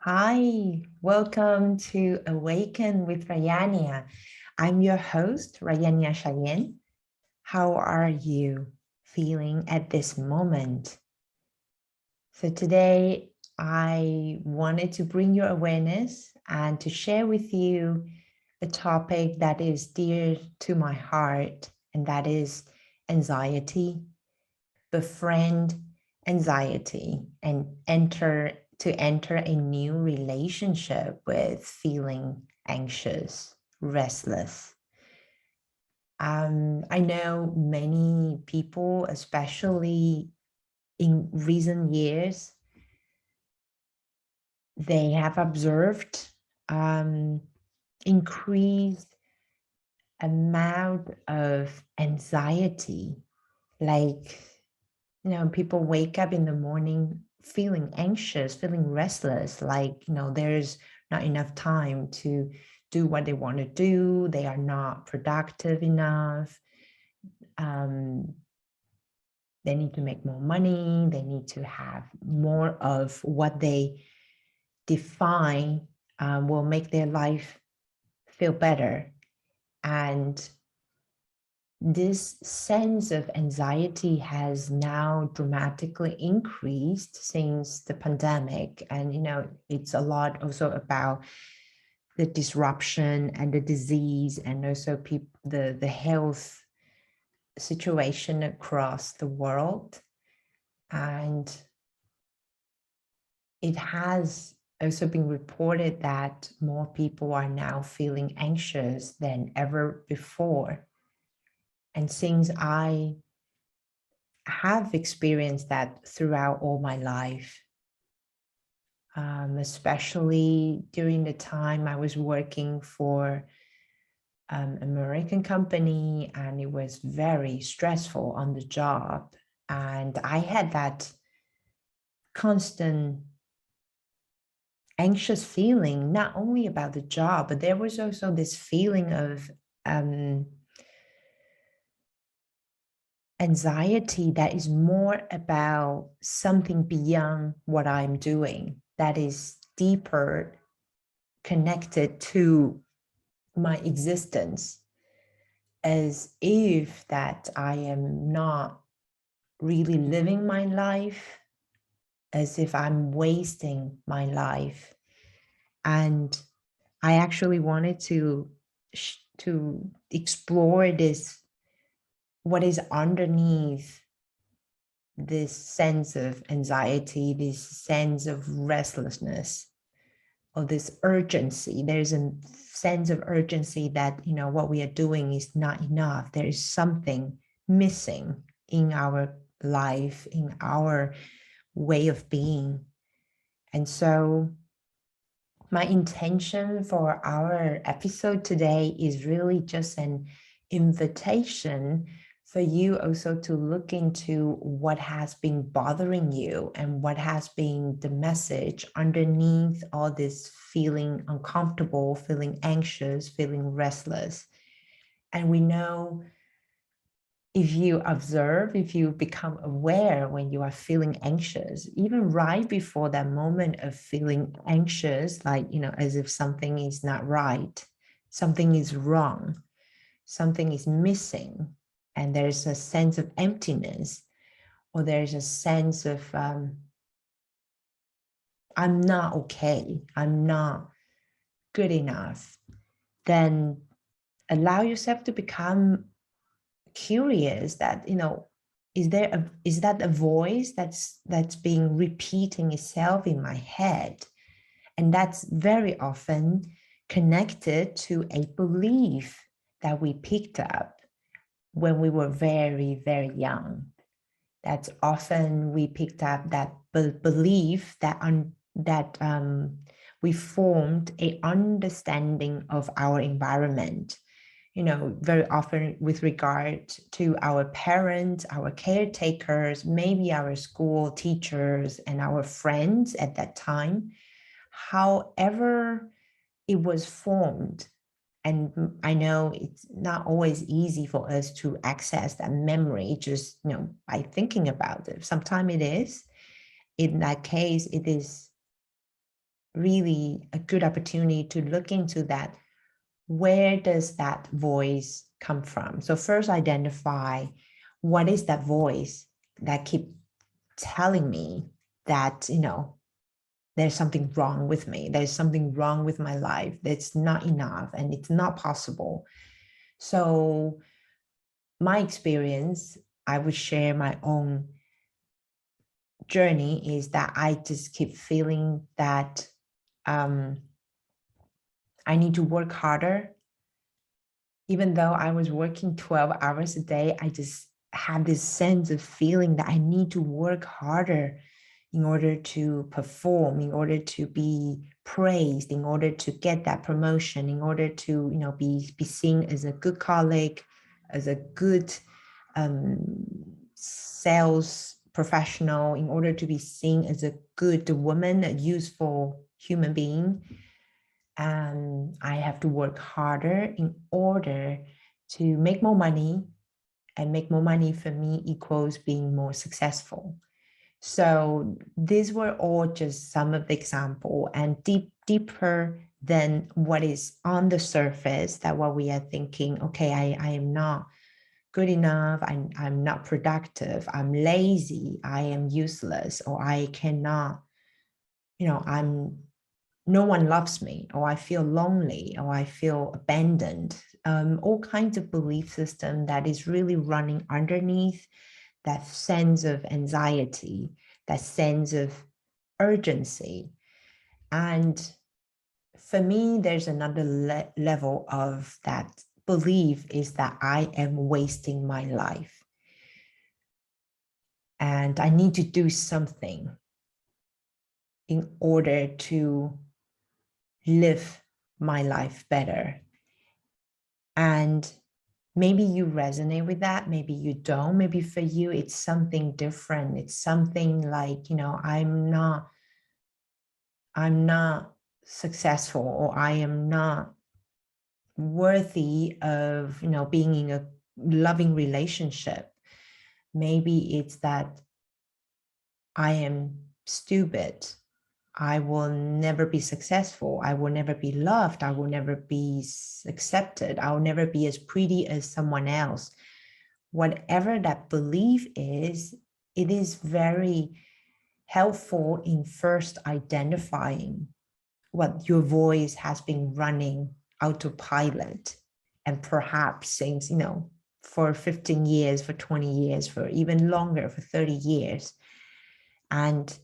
Hi, welcome to Awaken with Rayania. I'm your host, Rayania Chaenn. How are you feeling at this moment? So today I wanted to bring your awareness and to share with you a topic that is dear to my heart, and that is anxiety. Befriend anxiety and enter a new relationship with feeling anxious, restless. I know many people, especially in recent years, they have observed increased amount of anxiety, like people wake up in the morning feeling anxious, feeling restless, like, there's not enough time to do what they want to do. They are not productive enough. Um, they need to make more money. They need to have more of what they define will make their life feel better. And this sense of anxiety has now dramatically increased since the pandemic. And, it's a lot also about the disruption and the disease, and also the health situation across the world. And it has also been reported that more people are now feeling anxious than ever before. And since I have experienced that throughout all my life, especially during the time I was working for American company, and it was very stressful on the job. And I had that constant anxious feeling, not only about the job, but there was also this feeling of anxiety that is more about something beyond what I'm doing, that is deeper connected to my existence, as if that I am not really living my life, as if I'm wasting my life. And I actually wanted to explore this, what is underneath this sense of anxiety, this sense of restlessness, or this urgency. There's a sense of urgency that, what we are doing is not enough. There is something missing in our life, in our way of being. And so my intention for our episode today is really just an invitation for you also to look into what has been bothering you and what has been the message underneath all this feeling uncomfortable, feeling anxious, feeling restless. And we know, if you observe, if you become aware when you are feeling anxious, even right before that moment of feeling anxious, like, as if something is not right, something is wrong, something is missing, and there's a sense of emptiness, or there's a sense of, I'm not okay, I'm not good enough, then allow yourself to become curious that, is that a voice that's being repeating itself in my head? And that's very often connected to a belief that we picked up when we were very, very young. That's often we picked up that belief that we formed a understanding of our environment, very often with regard to our parents, our caretakers, maybe our school teachers and our friends at that time. However it was formed, and I know it's not always easy for us to access that memory just, by thinking about it. Sometimes it is. In that case, it is really a good opportunity to look into that. Where does that voice come from? So first identify what is that voice that keep telling me that, there's something wrong with me. There's something wrong with my life. That's not enough and it's not possible. So my experience, I would share my own journey, is that I just keep feeling that I need to work harder. Even though I was working 12 hours a day, I just had this sense of feeling that I need to work harder in order to perform, in order to be praised, in order to get that promotion, in order to, be seen as a good colleague, as a good sales professional, in order to be seen as a good woman, a useful human being. And I have to work harder in order to make more money, and make more money for me equals being more successful. So these were all just some of the example, and deeper than what is on the surface, that what we are thinking, okay, I am not good enough, I'm not productive, I'm lazy, I am useless, or I cannot, no one loves me, or I feel lonely, or I feel abandoned. All kinds of belief system that is really running underneath that sense of anxiety, that sense of urgency. And for me, there's another level of that belief, is that I am wasting my life. And I need to do something in order to live my life better. And maybe you resonate with that, maybe you don't. Maybe for you, it's something different. It's something like, I'm not successful, or I am not worthy of, being in a loving relationship. Maybe it's that I am stupid. I will never be successful. I will never be loved. I will never be accepted. I will never be as pretty as someone else. Whatever that belief is, it is very helpful in first identifying what your voice has been running autopilot, and perhaps since, for 15 years, for 20 years, for even longer, for 30 years. And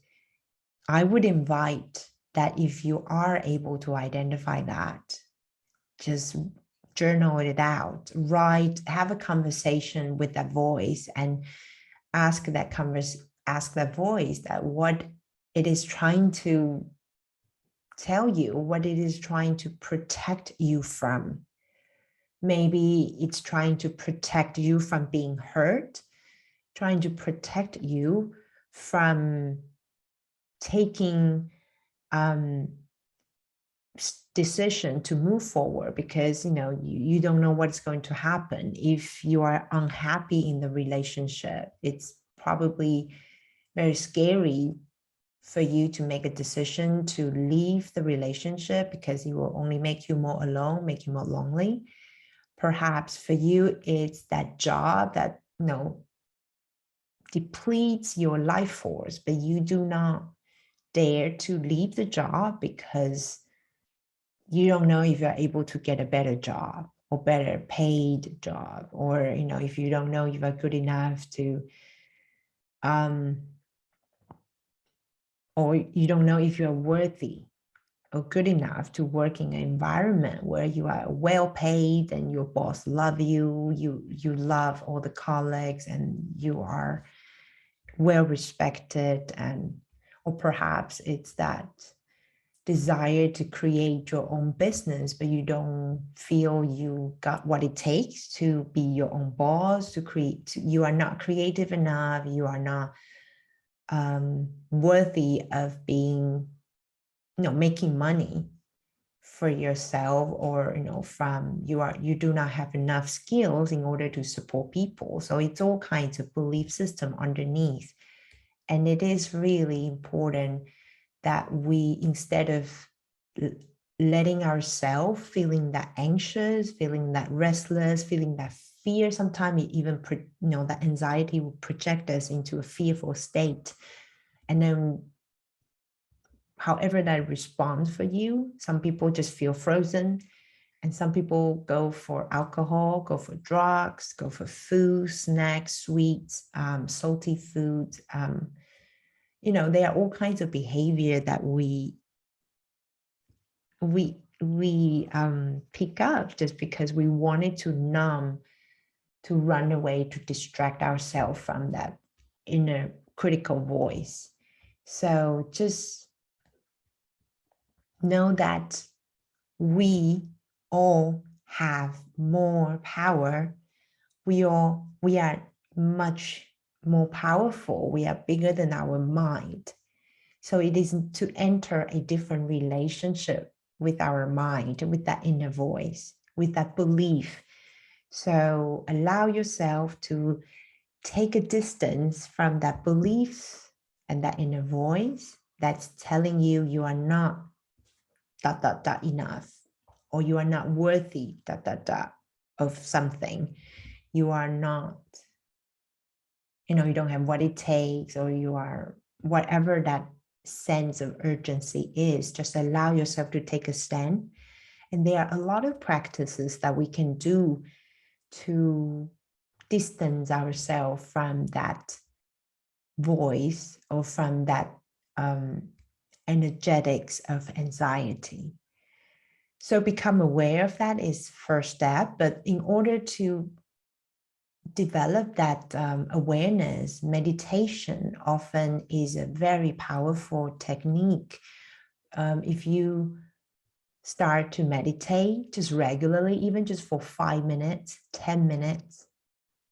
I would invite that if you are able to identify that, just journal it out, write, have a conversation with that voice, and ask that voice that what it is trying to tell you, what it is trying to protect you from. Maybe it's trying to protect you from being hurt, trying to protect you from taking decision to move forward, because you don't know what's going to happen. If you are unhappy in the relationship, it's probably very scary for you to make a decision to leave the relationship, because it will only make you more alone, make you more lonely. Perhaps for you, it's that job that depletes your life force, but you do not dare to leave the job because you don't know if you're able to get a better job or better paid job, or if you don't know if you're good enough to or you don't know if you're worthy or good enough to work in an environment where you are well paid and your boss love you, you love all the colleagues, and you are well respected. And or perhaps it's that desire to create your own business, but you don't feel you got what it takes to be your own boss, to create. You are not creative enough, you are not worthy of being, making money for yourself, or from you do not have enough skills in order to support people. So it's all kinds of belief system underneath. And it is really important that we, instead of letting ourselves feeling that anxious, feeling that restless, feeling that fear, sometimes it even, that anxiety will project us into a fearful state. And then however that responds for you, some people just feel frozen, and some people go for alcohol, go for drugs, go for food, snacks, sweets, salty foods. There are all kinds of behavior that we pick up just because we wanted to numb, to run away, to distract ourselves from that inner critical voice. So just know that we all have more power. We are much more powerful. We are bigger than our mind. So it is to enter a different relationship with our mind, with that inner voice, with that belief. So allow yourself to take a distance from that belief and that inner voice that's telling you you are not ... enough, or you are not worthy ... of something. You are not, you don't have what it takes, or you are whatever that sense of urgency is. Just allow yourself to take a stand. And there are a lot of practices that we can do to distance ourselves from that voice, or from that energetics of anxiety. So become aware of that is first step. But in order to develop that awareness, meditation often is a very powerful technique. If you start to meditate just regularly, even just for 5 minutes, 10 minutes,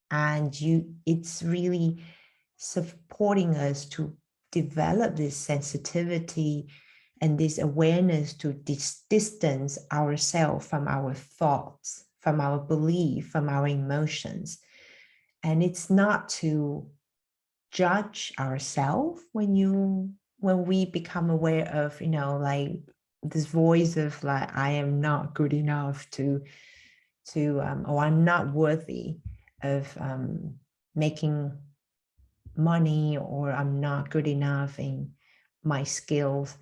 and it's really supporting us to develop this sensitivity and this awareness to distance ourselves from our thoughts, from our belief, from our emotions. And it's not to judge ourselves when we become aware of, like this voice of like, I am not good enough or I'm not worthy of making money, or I'm not good enough in my skills.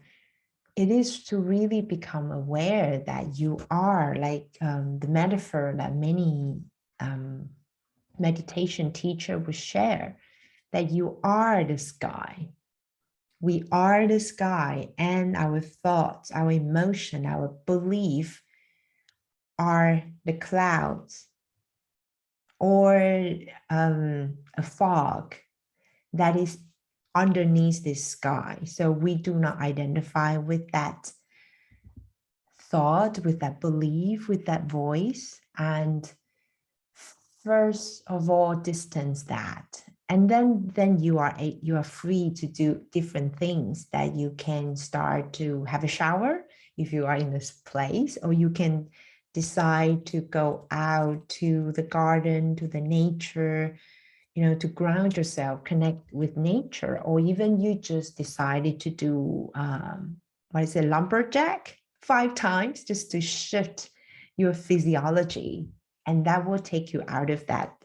It is to really become aware that you are, like the metaphor that many meditation teacher will share, that you are the sky. We are the sky, and our thoughts, our emotion, our belief are the clouds, or a fog that is underneath this sky. So we do not identify with that thought, with that belief, with that voice. And first of all, distance that. And then you are free to do different things, that you can start to have a shower if you are in this place, or you can decide to go out to the garden, to the nature, to ground yourself, connect with nature. Or even you just decided to do, lumberjack 5 times, just to shift your physiology. And that will take you out of that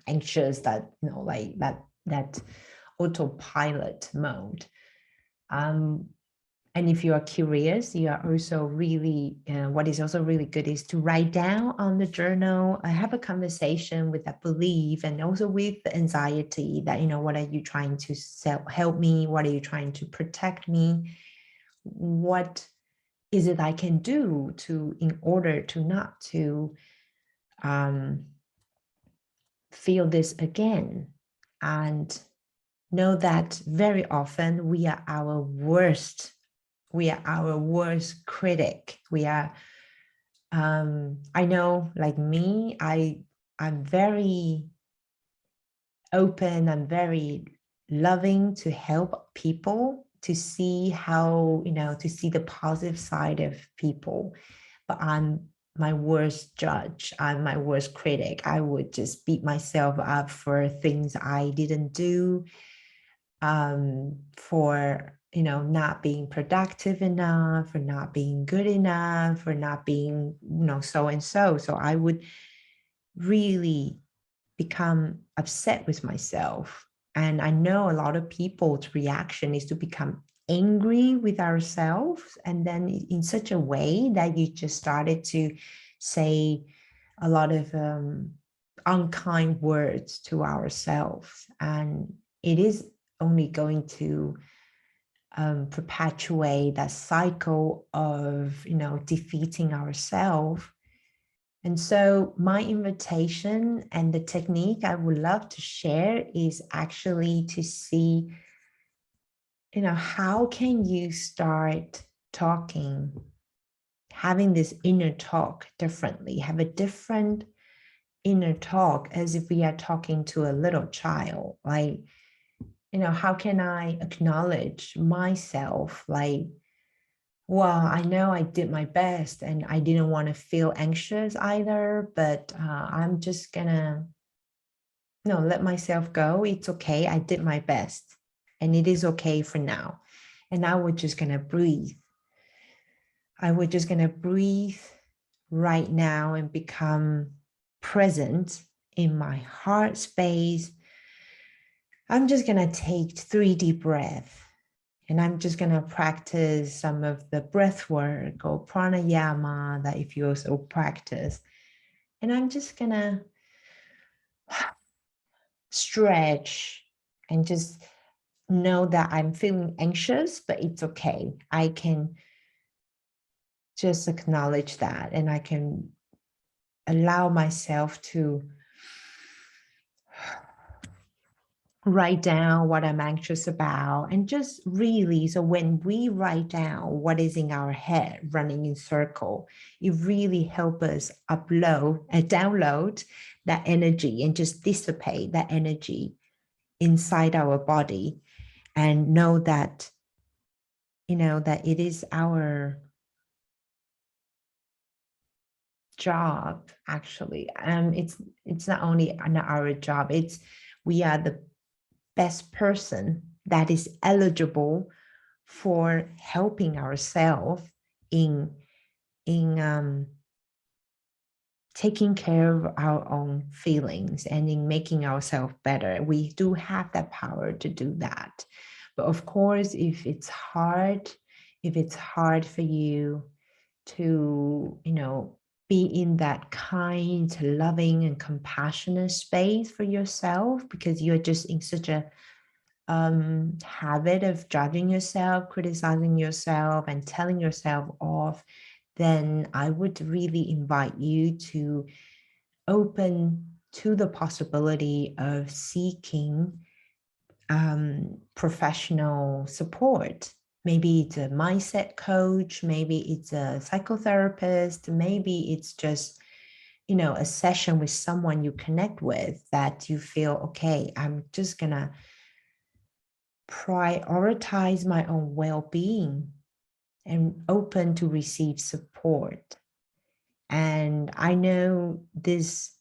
anxious, that, like that autopilot mode. And if you are curious, you are also really, what is also really good is to write down on the journal, have a conversation with that belief, and also with the anxiety that, what are you trying to help me? What are you trying to protect me? What is it I can do in order to not to feel this again? And know that very often we are our worst critic. We are, I know, like me, I'm very open, I'm very loving to help people, to see how, to see the positive side of people. But I'm my worst judge, I'm my worst critic. I would just beat myself up for things I didn't do, for not being productive enough, or not being good enough, or not being, so and so. So I would really become upset with myself. And I know a lot of people's reaction is to become angry with ourselves, and then in such a way that you just started to say a lot of unkind words to ourselves. And it is only going to perpetuate that cycle of, defeating ourselves. And so my invitation and the technique I would love to share is actually to see, how can you start talking, having this inner talk differently, have a different inner talk as if we are talking to a little child. Like, how can I acknowledge myself? Like, well, I know I did my best and I didn't want to feel anxious either, but I'm just gonna, let myself go. It's okay. I did my best and it is okay for now. And now we're just gonna breathe. I was just gonna breathe right now and become present in my heart space. I'm just gonna take 3 deep breaths. And I'm just going to practice some of the breath work or pranayama that if you also practice. And I'm just going to stretch and just know that I'm feeling anxious, but it's okay. I can just acknowledge that, and I can allow myself to write down what I'm anxious about, and just really, so when we write down what is in our head running in circle, it really helps us download that energy and just dissipate that energy inside our body, and know that, that it is our job, actually. It's not only our job, it's we are the best person that is eligible for helping ourselves in taking care of our own feelings and in making ourselves better. We do have that power to do that. But of course, if it's hard for you to, be in that kind, loving, and compassionate space for yourself, because you're just in such a habit of judging yourself, criticizing yourself, and telling yourself off, then I would really invite you to open to the possibility of seeking professional support. Maybe it's a mindset coach, maybe it's a psychotherapist, maybe it's just, a session with someone you connect with that you feel, okay, I'm just gonna prioritize my own well-being and open to receive support. And I know this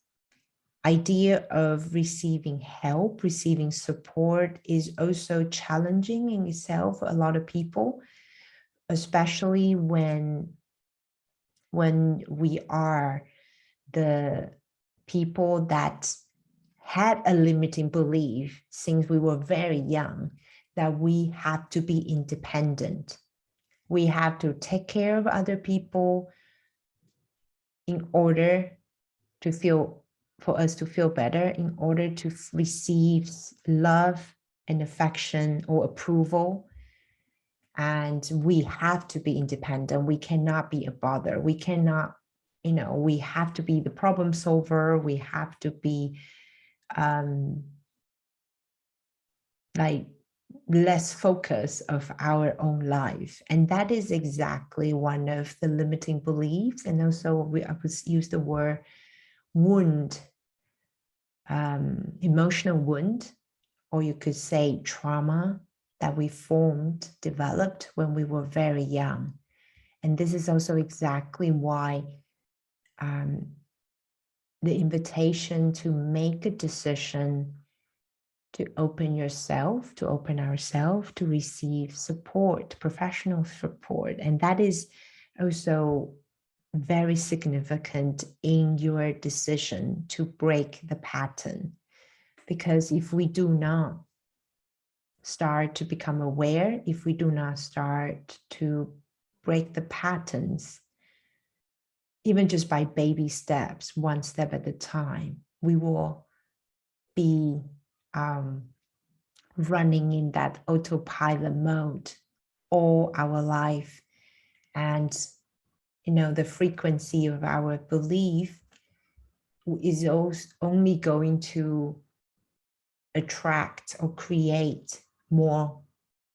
idea of receiving help, receiving support is also challenging in itself for a lot of people, especially when we are the people that had a limiting belief since we were very young that we have to be independent. We have to take care of other people in order to feel, for us to feel better, in order to receive love and affection or approval. And we have to be independent. We cannot be a bother. We cannot, we have to be the problem solver. We have to be like less focus of our own life. And that is exactly one of the limiting beliefs. And also I would use the word wound, emotional wound, or you could say trauma that we developed when we were very young. And this is also exactly why the invitation to make a decision to open yourself, to open ourselves, to receive support, professional support. And that is also very significant in your decision to break the pattern. Because if we do not start to become aware, if we do not start to break the patterns, even just by baby steps, one step at a time, we will be running in that autopilot mode all our life. And, the frequency of our belief is only going to attract or create more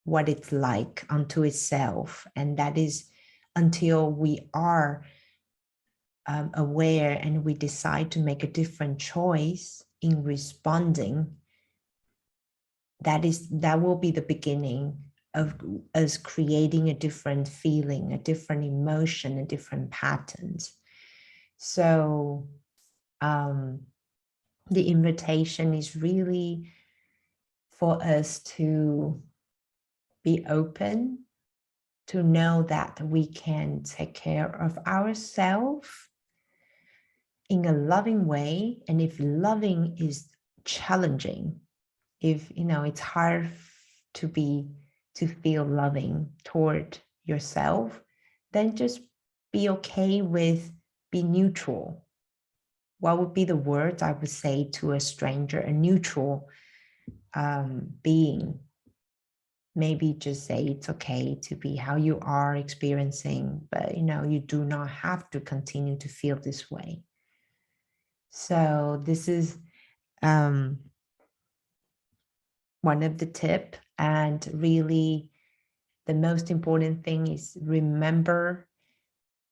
what it's like unto itself. And that is until we are aware and we decide to make a different choice in responding, that will be the beginning of us creating a different feeling, a different emotion, a different patterns. So the invitation is really for us to be open, to know that we can take care of ourselves in a loving way. And if loving is challenging, if it's hard to feel loving toward yourself, then just be okay with be neutral. What would be the words I would say to a stranger, a neutral being? Maybe just say it's okay to be how you are experiencing, but you do not have to continue to feel this way. So this is one of the tips, and really the most important thing is remember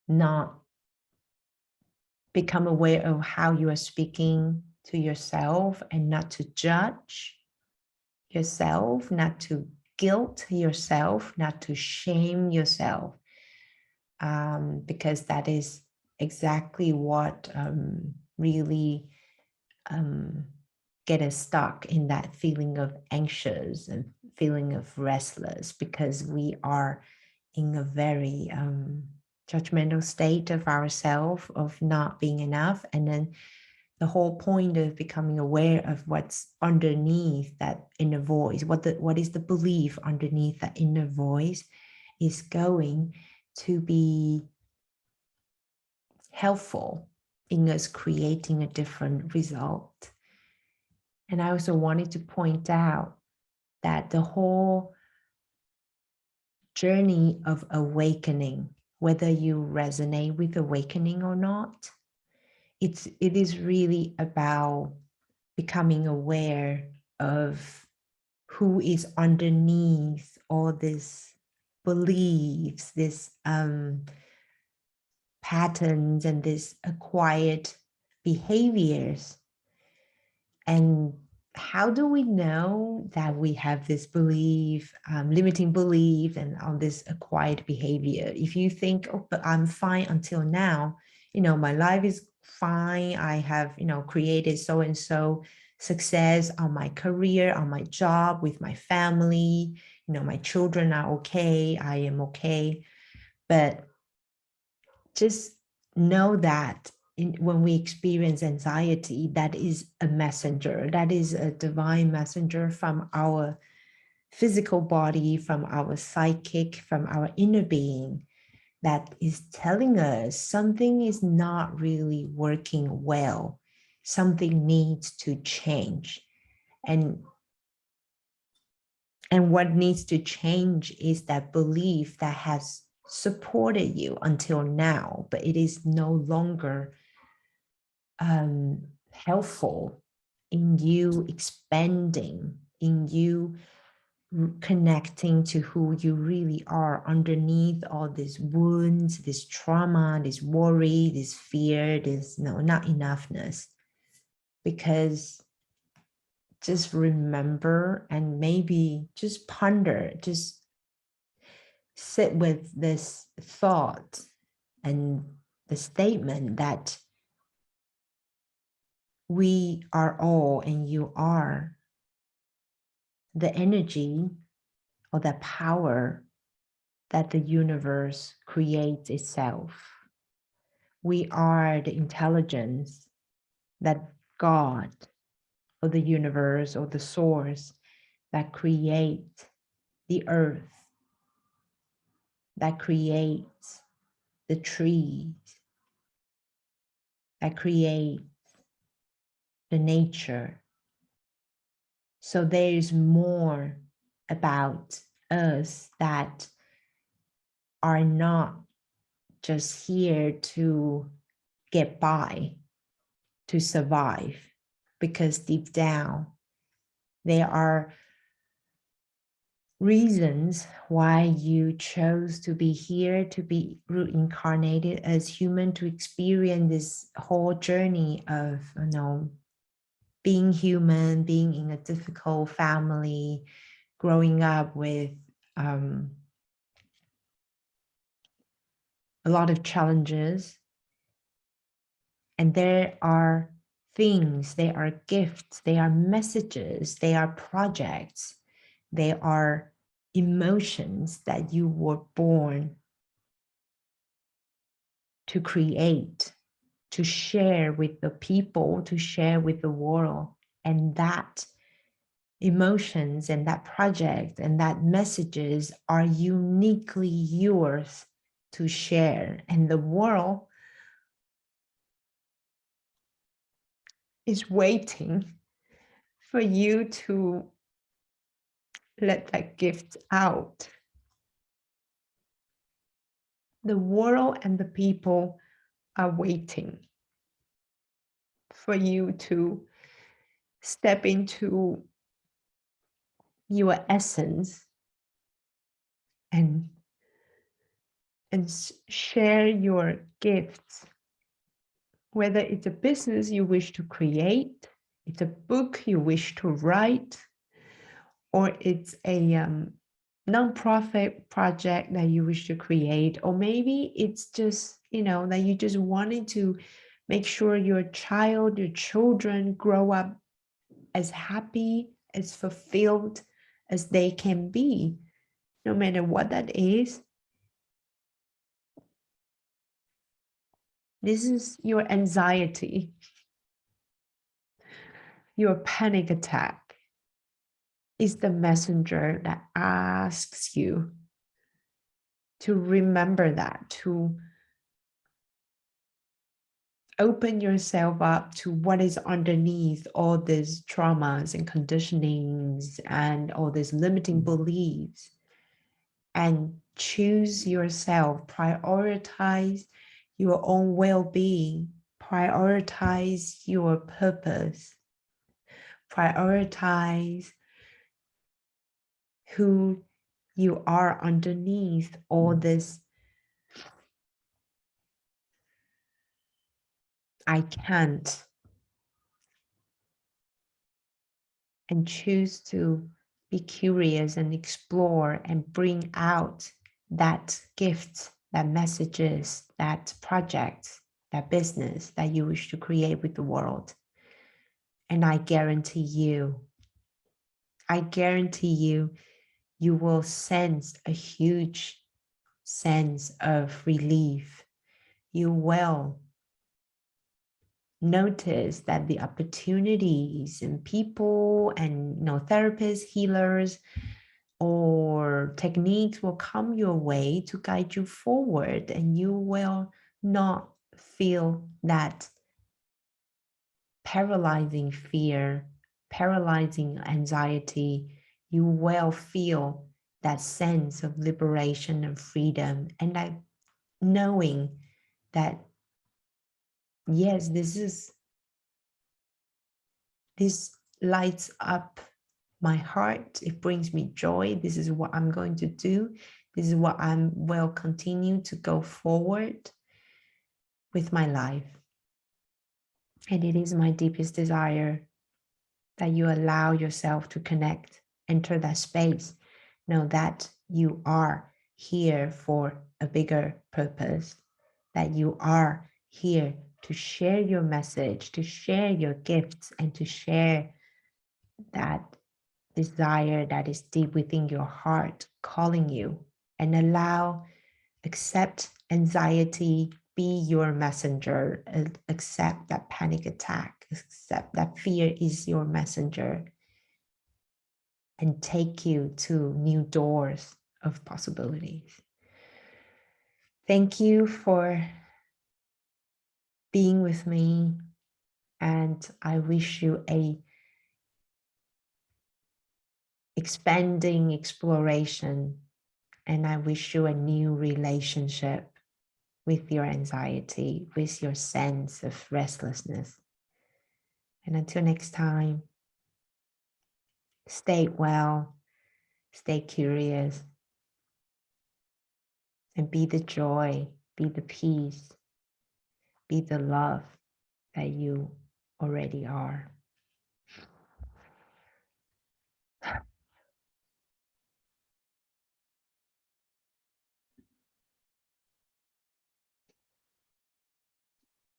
not become aware of how you are speaking to yourself, and not to judge yourself, not to guilt yourself, not to shame yourself, because that is exactly what really get us stuck in that feeling of anxious and feeling of restless, because we are in a very judgmental state of ourselves, of not being enough. And then the whole point of becoming aware of what's underneath that inner voice, what is the belief underneath that inner voice, is going to be helpful in us creating a different result. And I also wanted to point out that the whole journey of awakening, whether you resonate with awakening or not, it is really about becoming aware of who is underneath all these beliefs, these patterns, and these acquired behaviors. And how do we know that we have this belief, limiting belief, and all this acquired behavior? If you think, oh, but I'm fine until now, my life is fine. I have, created so-and-so success on my career, on my job, with my family, my children are okay, I am okay. But just know that when we experience anxiety, that is a messenger, that is a divine messenger from our physical body, from our psychic, from our inner being, that is telling us something is not really working well. Something needs to change. And what needs to change is that belief that has supported you until now, but it is no longer helpful in you expanding, in you connecting to who you really are underneath all these wounds, this trauma, this worry, this fear, this not enoughness. Because just remember, and maybe just ponder, just sit with this thought and the statement that we are all, and you are the energy or the power that the universe creates itself. We are the intelligence that God or the universe or the source that creates the earth, that creates the trees, that creates the nature. So there is more about us that are not just here to get by, to survive, because deep down, there are reasons why you chose to be here, to be reincarnated as human, to experience this whole journey of, being human, being in a difficult family, growing up with a lot of challenges. And there are things, there are gifts, there are messages, there are projects, there are emotions that you were born to create, to share with the people, to share with the world. And that emotions and that project and that messages are uniquely yours to share. And the world is waiting for you to let that gift out. The world and the people are waiting for you to step into your essence and share your gifts, whether it's a business you wish to create, it's a book you wish to write, or it's a nonprofit project that you wish to create, or maybe it's just, that you just wanted to make sure your children grow up as happy, as fulfilled as they can be, no matter what that is. This is your anxiety, your panic attack is the messenger that asks you to remember that, to open yourself up to what is underneath all these traumas and conditionings and all these limiting beliefs, and choose yourself, prioritize your own well-being, prioritize your purpose, prioritize who you are underneath all this I can't, and choose to be curious and explore and bring out that gift, that messages, that project, that business that you wish to create with the world. And I guarantee you, you will sense a huge sense of relief. You will notice that the opportunities and people and therapists, healers, or techniques will come your way to guide you forward, and you will not feel that paralyzing fear, paralyzing anxiety. You will feel that sense of liberation and freedom, and that knowing that, yes, this lights up my heart. It brings me joy. This is what I'm going to do. This is what I will continue to go forward with my life. And it is my deepest desire that you allow yourself to connect, enter that space. Know that you are here for a bigger purpose, that you are here to share your message, to share your gifts, and to share that desire that is deep within your heart calling you, and accept anxiety be your messenger. Accept that panic attack, accept that fear is your messenger, and take you to new doors of possibilities. Thank you for being with me, and I wish you a expanding exploration, and I wish you a new relationship with your anxiety, with your sense of restlessness. And until next time, stay well, stay curious, and be the joy, be the peace, be the love that you already are.